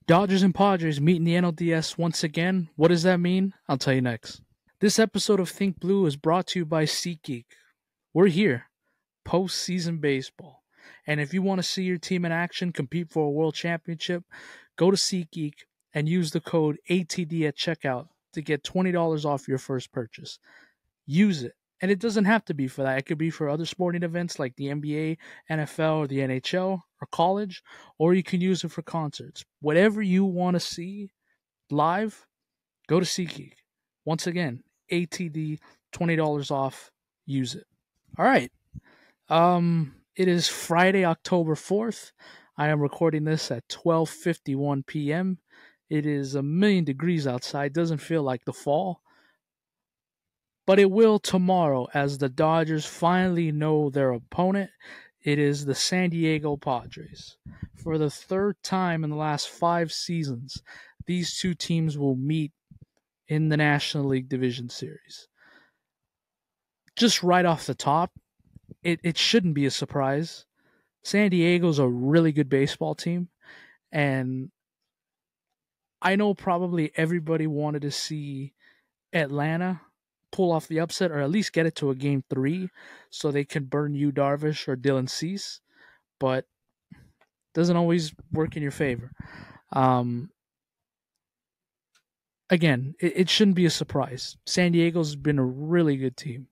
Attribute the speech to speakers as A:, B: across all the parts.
A: Dodgers and Padres meet in the NLDS once again. What does that mean? I'll tell you next. This episode of Think Blue is brought to you by SeatGeek. We're here, postseason baseball. And if you want to see your team in action compete for a world championship, go to SeatGeek and use the code ATD at checkout to get $20 off your first purchase. Use it. And it doesn't have to be for that. It could be for other sporting events like the NBA, NFL, or the NHL, or college, or you can use it for concerts. Whatever you want to see live, go to SeatGeek. Once again, ATD, $20 off. Use it. All right. It is Friday, October 4th. I am recording this at 12:51 p.m. It is a million degrees outside. Doesn't feel like the fall. But it will tomorrow as the Dodgers finally know their opponent. It is the San Diego Padres. For the third time in the last 5 seasons, these two teams will meet in the National League Division Series. Just right off the top, it shouldn't be a surprise. San Diego's a really good baseball team, and I know probably everybody wanted to see Atlanta pull off the upset or at least get it to a game 3 so they can burn Yu Darvish or Dylan Cease, but doesn't always work in your favor. Again, it shouldn't be a surprise. San Diego's been a really good team.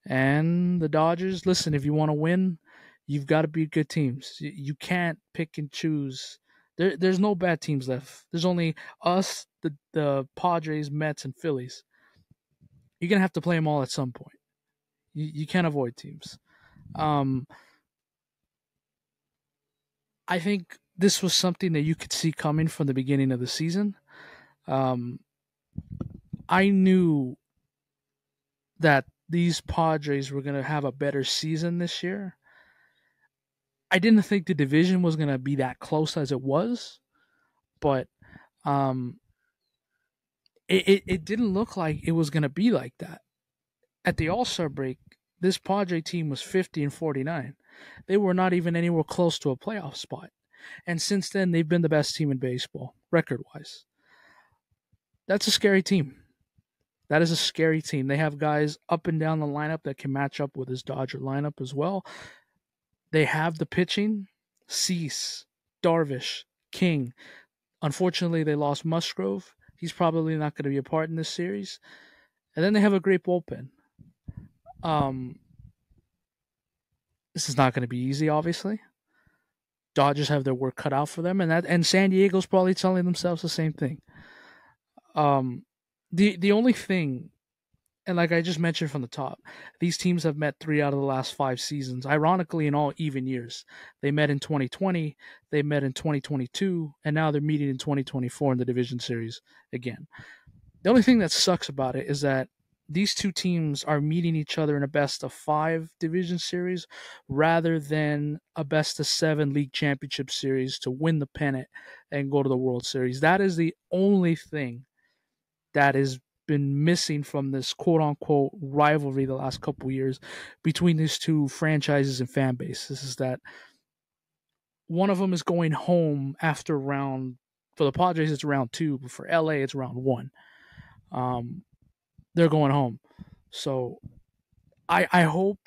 A: And the Dodgers, listen, if you want to win, you've got to beat good teams. You can't pick and choose. There's no bad teams left. There's only us, the Padres, Mets, and Phillies. You're going to have to play them all at some point. You can't avoid teams. I think this was something that you could see coming from the beginning of the season. I knew that these Padres were going to have a better season this year. I didn't think the division was going to be that close as it was, but it didn't look like it was going to be like that. At the All-Star break, this Padre team was 50-49. They were not even anywhere close to a playoff spot. And since then, they've been the best team in baseball, record-wise. That's a scary team. That is a scary team. They have guys up and down the lineup that can match up with this Dodger lineup as well. They have the pitching. Cease, Darvish, King. Unfortunately, they lost Musgrove. He's probably not going to be a part in this series. And then they have a great bullpen. This is not going to be easy, obviously. Dodgers have their work cut out for them, and San Diego's probably telling themselves the same thing. The only thing, and like I just mentioned from the top, these teams have met 3 out of the last 5 seasons. Ironically, in all even years, they met in 2020, they met in 2022, and now they're meeting in 2024 in the division series again. The only thing that sucks about it is that these two teams are meeting each other in a best-of-5 division series rather than a best-of-7 league championship series to win the pennant and go to the World Series. That is the only thing that has been missing from this quote-unquote rivalry the last couple of years between these two franchises and fan bases, is that one of them is going home after round, for the Padres it's round 2, but for LA it's round 1. They're going home. So I hope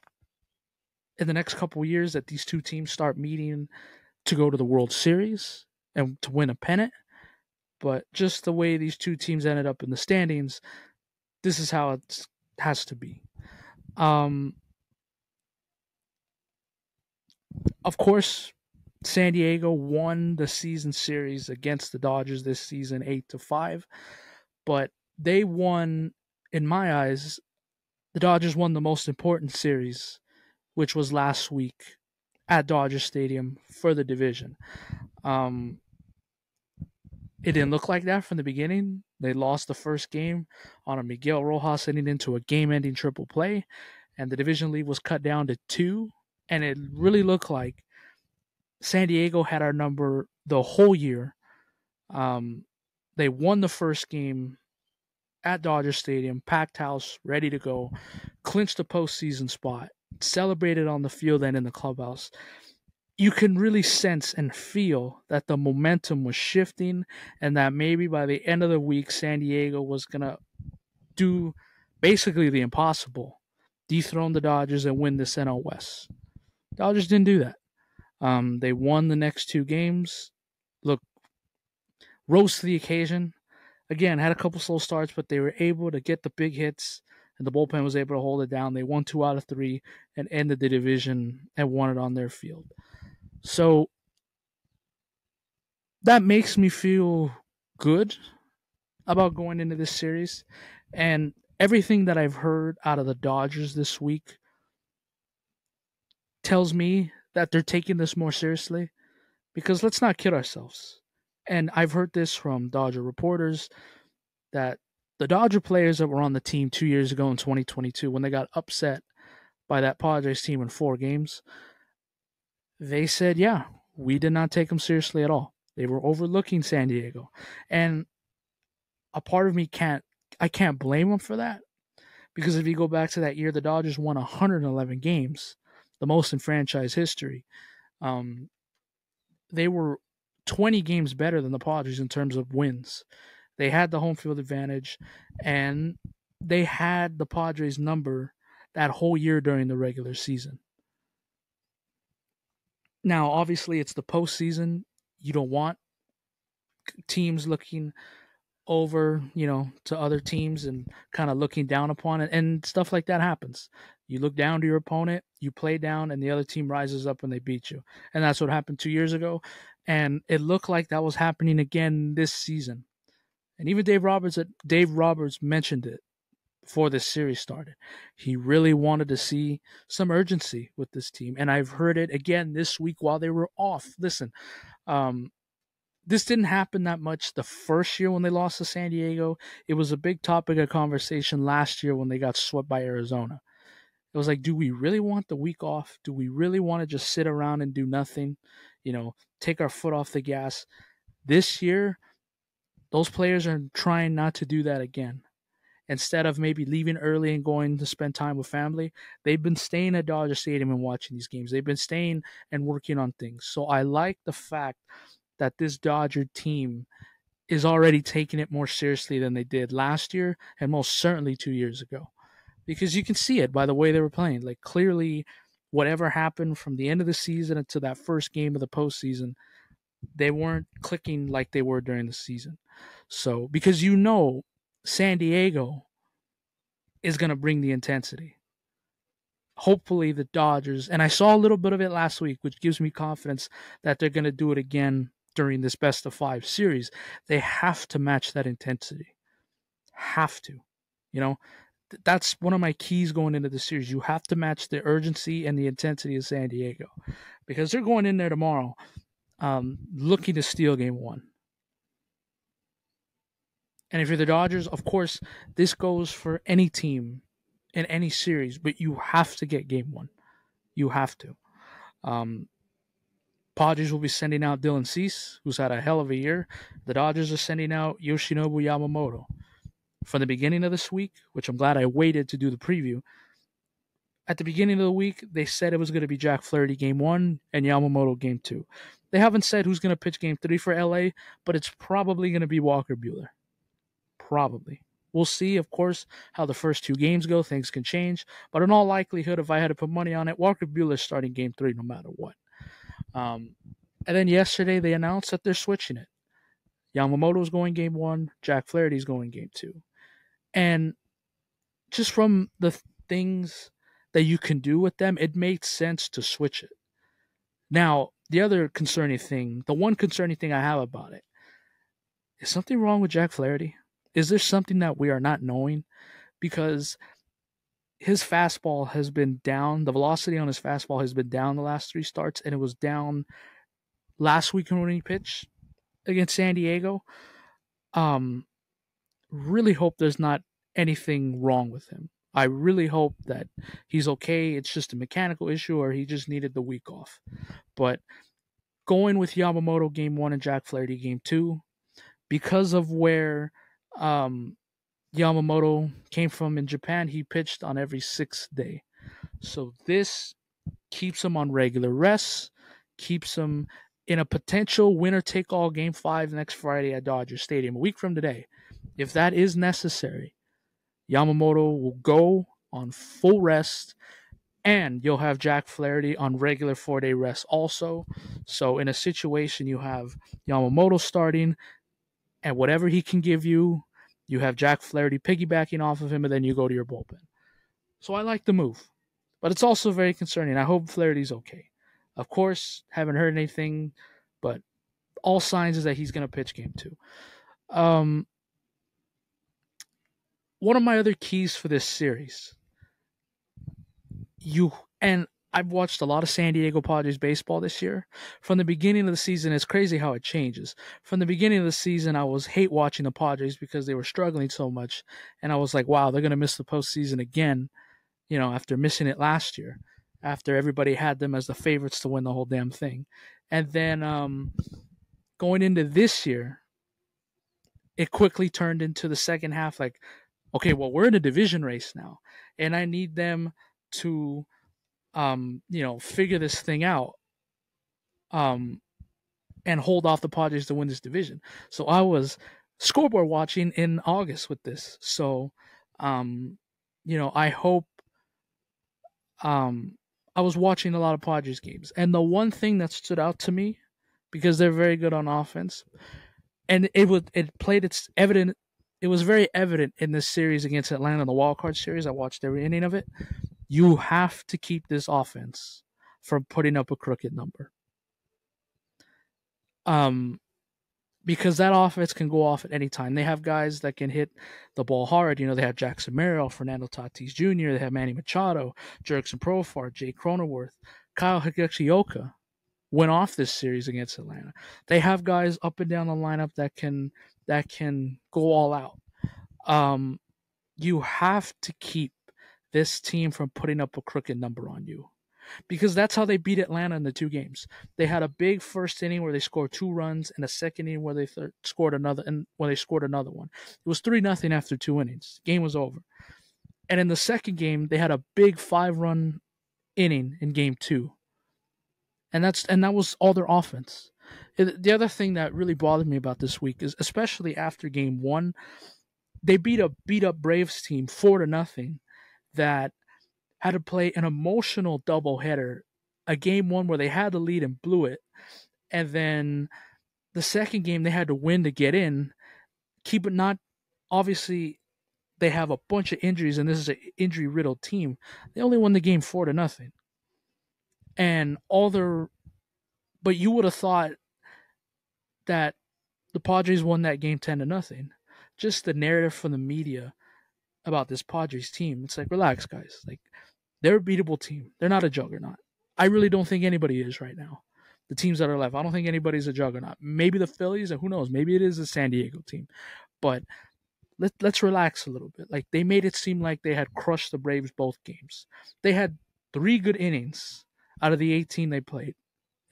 A: in the next couple of years that these two teams start meeting to go to the World Series and to win a pennant. But just the way these two teams ended up in the standings, this is how it has to be. Of course, San Diego won the season series against the Dodgers this season 8-5, but they won, in my eyes, the Dodgers won the most important series, which was last week at Dodger Stadium for the division. It didn't look like that from the beginning. They lost the first game on a Miguel Rojas hitting into a game-ending triple play, and the division lead was cut down to 2, and it really looked like San Diego had our number the whole year. They won the first game at Dodger Stadium, packed house, ready to go, clinched the postseason spot, celebrated on the field and in the clubhouse. you can really sense and feel that the momentum was shifting and that maybe by the end of the week, San Diego was going to do basically the impossible, dethrone the Dodgers and win this NL West. Dodgers didn't do that. They won the next two games. Look, rose to the occasion. Again, had a couple slow starts, but they were able to get the big hits, and the bullpen was able to hold it down. They won 2 out of 3 and ended the division and won it on their field. So that makes me feel good about going into this series. And everything that I've heard out of the Dodgers this week tells me that they're taking this more seriously, because let's not kid ourselves. And I've heard this from Dodger reporters that the Dodger players that were on the team 2 years ago in 2022, when they got upset by that Padres team in 4 games, they said, yeah, we did not take them seriously at all. They were overlooking San Diego. And a part of me I can't blame them for that, because if you go back to that year, the Dodgers won 111 games, the most in franchise history. They were 20 games better than the Padres in terms of wins. They had the home field advantage, and they had the Padres number that whole year during the regular season. Now, obviously, it's the postseason. You don't want teams looking over, to other teams and kind of looking down upon it, and stuff like that happens. You look down to your opponent, you play down, and the other team rises up and they beat you. And that's what happened 2 years ago, and it looked like that was happening again this season. And even Dave Roberts mentioned it before this series started. He really wanted to see some urgency with this team, and I've heard it again this week while they were off. Listen, this didn't happen that much the first year when they lost to San Diego. It was a big topic of conversation last year when they got swept by Arizona. It was like, do we really want the week off? Do we really want to just sit around and do nothing? Take our foot off the gas? This year, those players are trying not to do that again. Instead of maybe leaving early and going to spend time with family, they've been staying at Dodger Stadium and watching these games. They've been staying and working on things. So I like the fact that this Dodger team is already taking it more seriously than they did last year and most certainly 2 years ago. Because you can see it by the way they were playing. Like, clearly, whatever happened from the end of the season until that first game of the postseason, they weren't clicking like they were during the season. So, because San Diego is going to bring the intensity. Hopefully the Dodgers, and I saw a little bit of it last week, which gives me confidence that they're going to do it again during this best of 5 series. They have to match that intensity. Have to. That's one of my keys going into the series. You have to match the urgency and the intensity of San Diego, because they're going in there tomorrow looking to steal game 1. And if you're the Dodgers, of course, this goes for any team in any series, but you have to get game 1. You have to. Padres will be sending out Dylan Cease, who's had a hell of a year. The Dodgers are sending out Yoshinobu Yamamoto. From the beginning of this week, which I'm glad I waited to do the preview, at the beginning of the week, they said it was going to be Jack Flaherty game 1 and Yamamoto game 2. They haven't said who's going to pitch game 3 for LA, but it's probably going to be Walker Buehler. Probably. We'll see, of course, how the first 2 games go. Things can change. But in all likelihood, if I had to put money on it, Walker Buehler's starting game 3 no matter what. And then yesterday, they announced that they're switching it. Yamamoto's going game 1. Jack Flaherty's going game 2. And just from the things that you can do with them, it made sense to switch it. Now, the one concerning thing I have about it, is something wrong with Jack Flaherty? Is there something that we are not knowing? Because his fastball has been down. The velocity on his fastball has been down the last 3 starts, and it was down last week when he pitched against San Diego. Really hope there's not anything wrong with him. I really hope that he's okay. It's just a mechanical issue, or he just needed the week off. But going with Yamamoto game 1 and Jack Flaherty game 2, because of where Yamamoto came from in Japan, he pitched on every 6th day. So this keeps him on regular rests, keeps them in a potential winner-take-all Game 5 next Friday at Dodger Stadium, a week from today. If that is necessary, Yamamoto will go on full rest, and you'll have Jack Flaherty on regular 4-day rest also. So in a situation, you have Yamamoto starting, and whatever he can give you, you have Jack Flaherty piggybacking off of him, and then you go to your bullpen. So I like the move, but it's also very concerning. I hope Flaherty's okay. Of course, haven't heard anything, but all signs is that he's going to pitch Game 2. One of my other keys for this series, and I've watched a lot of San Diego Padres baseball this year. From the beginning of the season, it's crazy how it changes. From the beginning of the season, I was hate watching the Padres because they were struggling so much, and I was like, wow, they're going to miss the postseason again, after missing it last year, after everybody had them as the favorites to win the whole damn thing. And then going into this year, it quickly turned into the second half like, okay, well, we're in a division race now, and I need them to figure this thing out, and hold off the Padres to win this division. So I was scoreboard watching in August with this. So, I hope, I was watching a lot of Padres games, and the one thing that stood out to me, because they're very good on offense, and it was very evident in this series against Atlanta, the wild card series. I watched every inning of it. You have to keep this offense from putting up a crooked number. Because that offense can go off at any time. They have guys that can hit the ball hard. They have Jackson Merrill, Fernando Tatis Jr., they have Manny Machado, Jurickson Profar, Jay Cronenworth, Kyle Higashioka went off this series against Atlanta. They have guys up and down the lineup that can go all out. You have to keep this team from putting up a crooked number on you, because that's how they beat Atlanta in the 2 games. They had a big first inning where they scored 2 runs, and a second inning where they scored another, and when they scored another one. It was 3-0 after 2 innings. Game was over. And in the second game, they had a big 5-run inning in Game 2. And that was all their offense. The other thing that really bothered me about this week is, especially after Game 1, they beat up Braves team 4-0 that had to play an emotional doubleheader, a Game 1 where they had the lead and blew it, and then the second game they had to win to get in. Keep it not, obviously, they have a bunch of injuries, and this is an injury-riddled team. They only won the game 4-0, and but you would have thought that the Padres won that game 10-0. Just the narrative from the media about this Padres team, it's like, relax, guys. Like, they're a beatable team. They're not a juggernaut. I really don't think anybody is right now. The teams that are left, I don't think anybody's a juggernaut. Maybe the Phillies, and who knows? Maybe it is the San Diego team. But let's relax a little bit. Like, they made it seem like they had crushed the Braves both games. They had 3 good innings out of the 18 they played,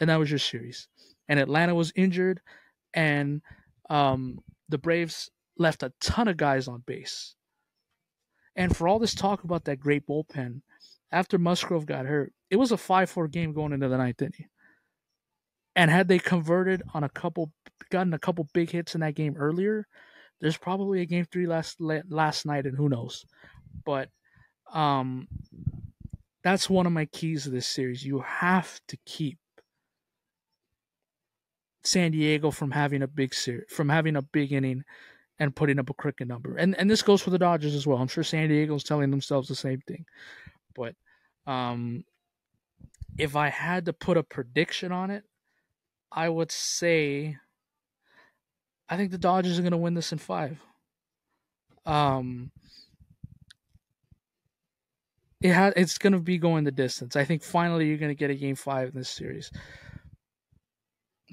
A: and that was your series. And Atlanta was injured, and the Braves left a ton of guys on base. And for all this talk about that great bullpen, after Musgrove got hurt, it was a 5-4 game going into the 9th inning. And had they gotten a couple big hits in that game earlier, there's probably a Game 3 last night, and who knows. But that's one of my keys to this series. You have to keep San Diego from having a big inning and putting up a crooked number. And this goes for the Dodgers as well. I'm sure San Diego's telling themselves the same thing. But if I had to put a prediction on it, I would say I think the Dodgers are going to win this in 5. It's going to be going the distance. I think finally you're going to get a Game 5 in this series.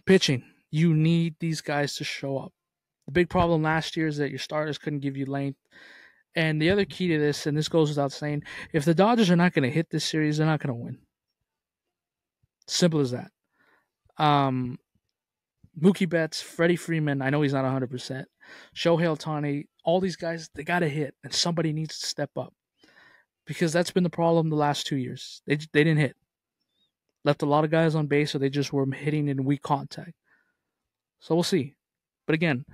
A: Pitching, you need these guys to show up. The big problem last year is that your starters couldn't give you length. And the other key to this, and this goes without saying, if the Dodgers are not going to hit this series, they're not going to win. Simple as that. Mookie Betts, Freddie Freeman, I know he's not 100%. Shohei Ohtani, all these guys, they got to hit, and somebody needs to step up. Because that's been the problem the last 2 years. They didn't hit. left a lot of guys on base, or they just were hitting in weak contact. So we'll see. But again,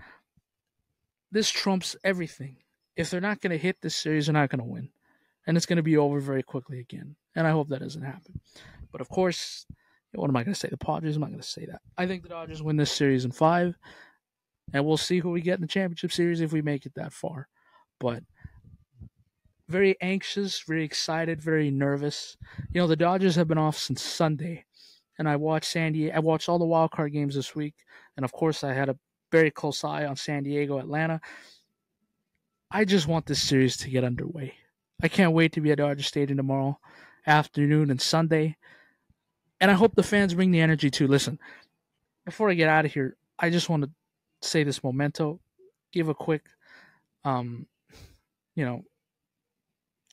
A: this trumps everything. If they're not going to hit this series, they're not going to win. And it's going to be over very quickly again. And I hope that doesn't happen. But of course, what am I going to say? The Padres? I'm not going to say that. I think the Dodgers win this series in 5. And we'll see who we get in the championship series if we make it that far. But very anxious, very excited, very nervous. The Dodgers have been off since Sunday. And I watched San Diego. I watched all the wild card games this week. And of course, I had a very close eye on San Diego, Atlanta. I just want this series to get underway. I can't wait to be at Dodger Stadium tomorrow afternoon and Sunday. And I hope the fans bring the energy too. Listen, before I get out of here, I just want to say this memento, give a quick,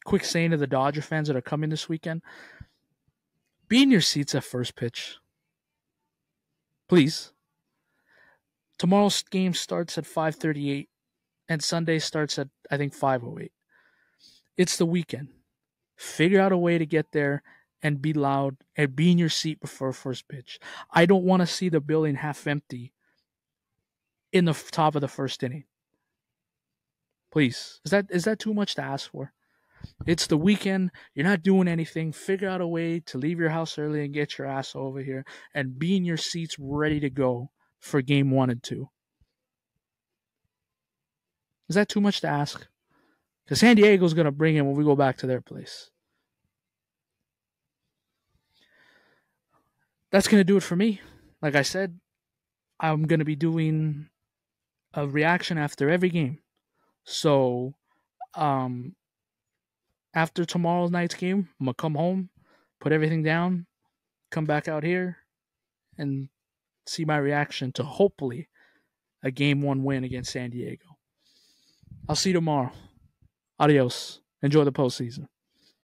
A: quick saying to the Dodger fans that are coming this weekend. Be in your seats at first pitch. Please. Tomorrow's game starts at 5:38, and Sunday starts at, I think, 5:08. It's the weekend. Figure out a way to get there and be loud and be in your seat before first pitch. I don't want to see the building half empty in the top of the first inning. Please. Is that too much to ask for? It's the weekend. You're not doing anything. Figure out a way to leave your house early and get your ass over here and be in your seats ready to go for game 1 and 2. Is that too much to ask? Because San Diego's going to bring in when we go back to their place. That's going to do it for me. Like I said, I'm going to be doing a reaction after every game. So, after tomorrow night's game, I'm going to come home, put everything down, come back out here, and see my reaction to hopefully a game 1 win against San Diego. I'll see you tomorrow. Adios. Enjoy the postseason.